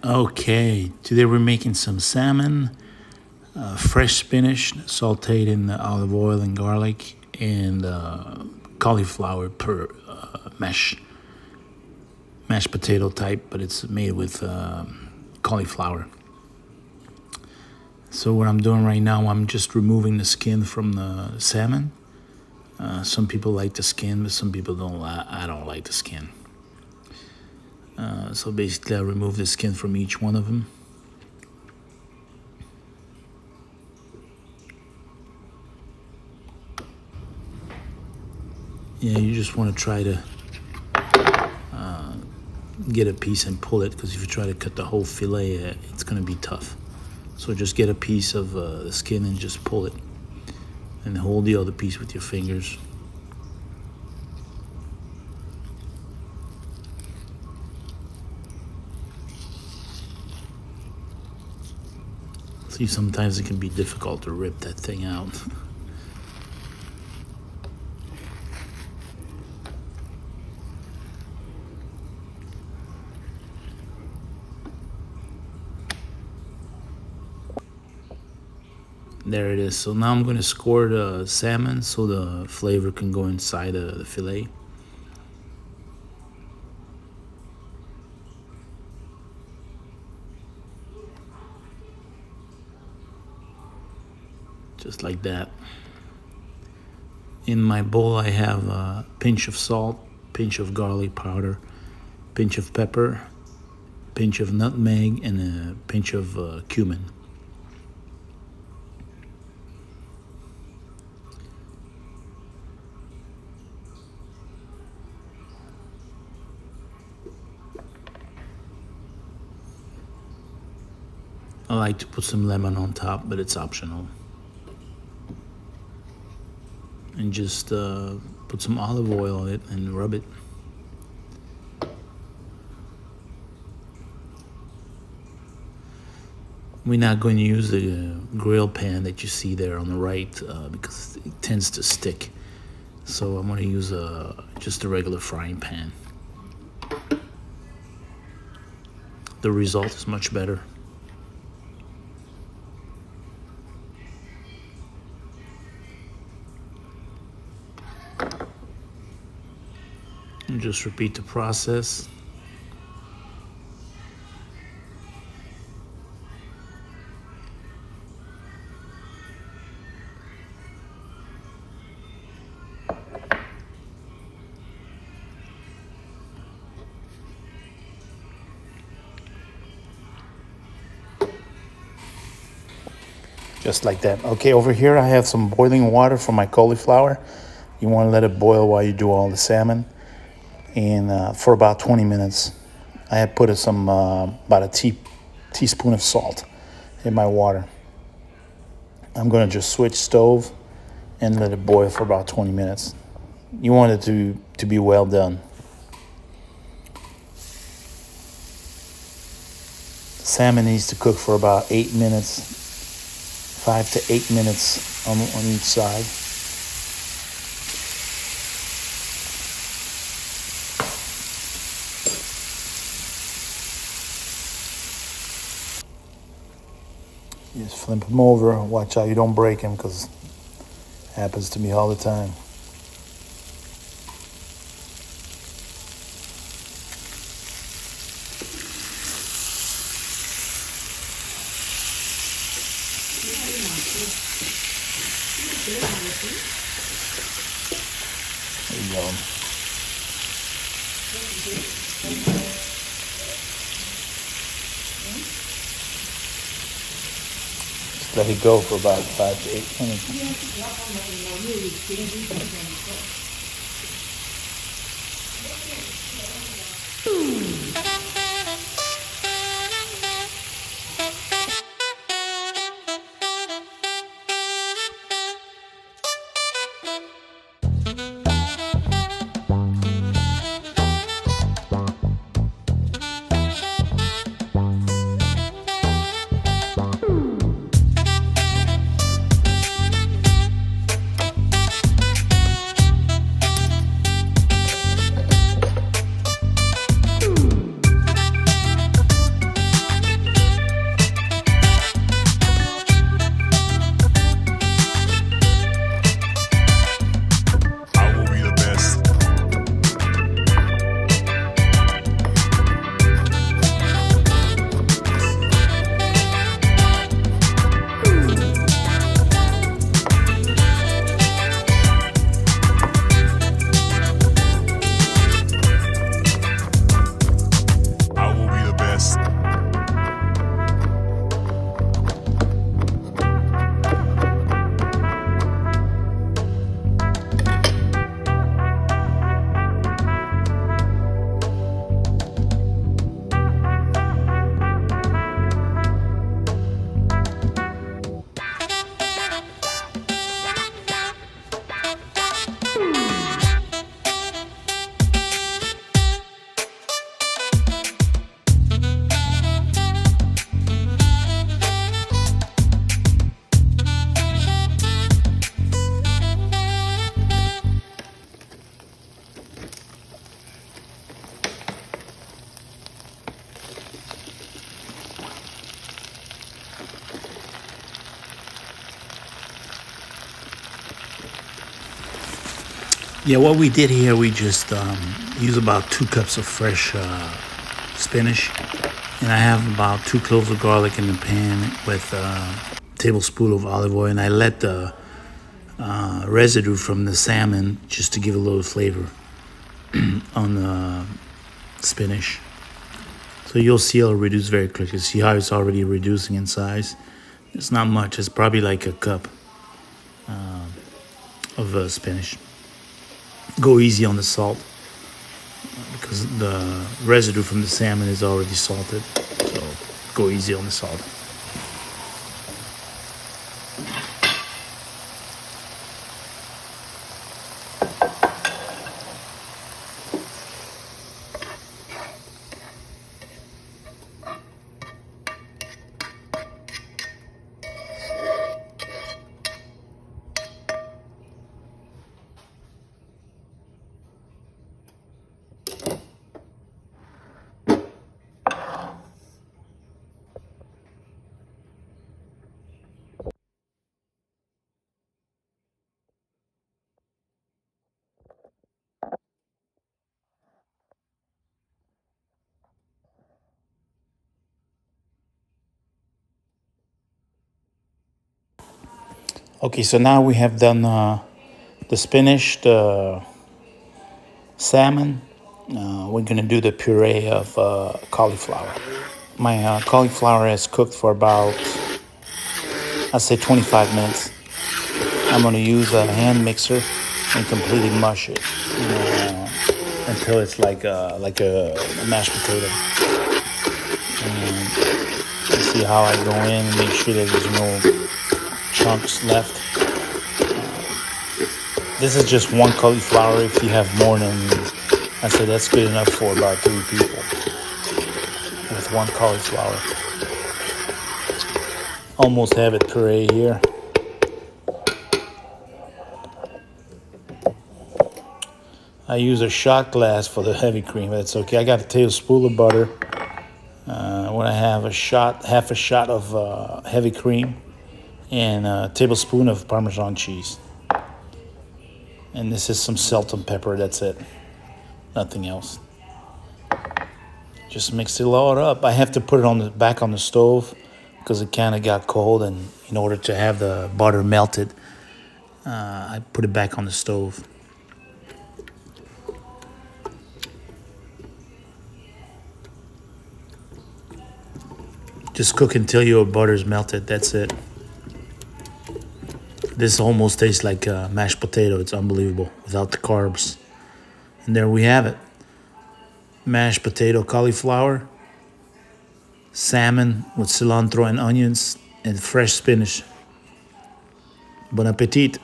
Okay, today we're making some salmon, fresh spinach sauteed in olive oil and garlic, and cauliflower per mashed potato type, but it's made with cauliflower. So what I'm doing right now, I'm just removing the skin from the salmon. Some people like the skin, but some people don't. I don't like the skin. So basically I remove the skin from each one of them. Yeah, you just want to try to get a piece and pull it, because if you try to cut the whole fillet, it's going to be tough. So just get a piece of the skin and just pull it, and hold the other piece with your fingers. See, sometimes it can be difficult to rip that thing out. There it is. So now I'm going to score the salmon so the flavor can go inside the fillet. Just like that. In my bowl I have a pinch of salt, pinch of garlic powder, pinch of pepper, pinch of nutmeg, and a pinch of cumin. I like to put some lemon on top, but it's optional. And just put some olive oil on it and rub it. We're not going to use the grill pan that you see there on the right because it tends to stick. So I'm going to use just a regular frying pan. The result is much better. And just repeat the process. Just like that. Okay, over here I have some boiling water for my cauliflower. You want to let it boil while you do all the salmon. And for about 20 minutes, I had put about a teaspoon of salt in my water. I'm going to just switch stove and let it boil for about 20 minutes. You want it to be well done. Salmon needs to cook for about 8 minutes, 5 to 8 minutes on each side. Just flip them over. Watch out you don't break them, because it happens to me all the time. There you go. Let it go for about 5 to 8 minutes. Yeah, what we did here, we just use about 2 cups of fresh spinach, and I have about 2 cloves of garlic in the pan with a tablespoon of olive oil, and I let the residue from the salmon just to give a little flavor on the spinach. So you'll see it'll reduce very quickly. See how it's already reducing in size? It's not much. It's probably like a cup of spinach. Go easy on the salt because the residue from the salmon is already salted. So go easy on the salt. Okay, so now we have done the spinach, the salmon. We're gonna do the puree of cauliflower. My cauliflower has cooked for about, I'd say 25 minutes. I'm gonna use a hand mixer and completely mush it until it's like a mashed potato. And you see how I go in and make sure that there's no chunks left. This is just one cauliflower. If you have more than, I say that's good enough for about 3 people with one cauliflower. Almost have it puree here. I use a shot glass for the heavy cream. That's okay. I got a tablespoon of butter. When I have half a shot of heavy cream, and a tablespoon of Parmesan cheese. And this is some salt and pepper. That's it. Nothing else. Just mix it all up. I have to put it back on the stove because it kind of got cold, and in order to have the butter melted, I put it back on the stove. Just cook until your butter's melted. That's it. This almost tastes like mashed potato. It's unbelievable without the carbs. And there we have it. Mashed potato cauliflower, salmon with cilantro and onions, and fresh spinach. Bon appetit.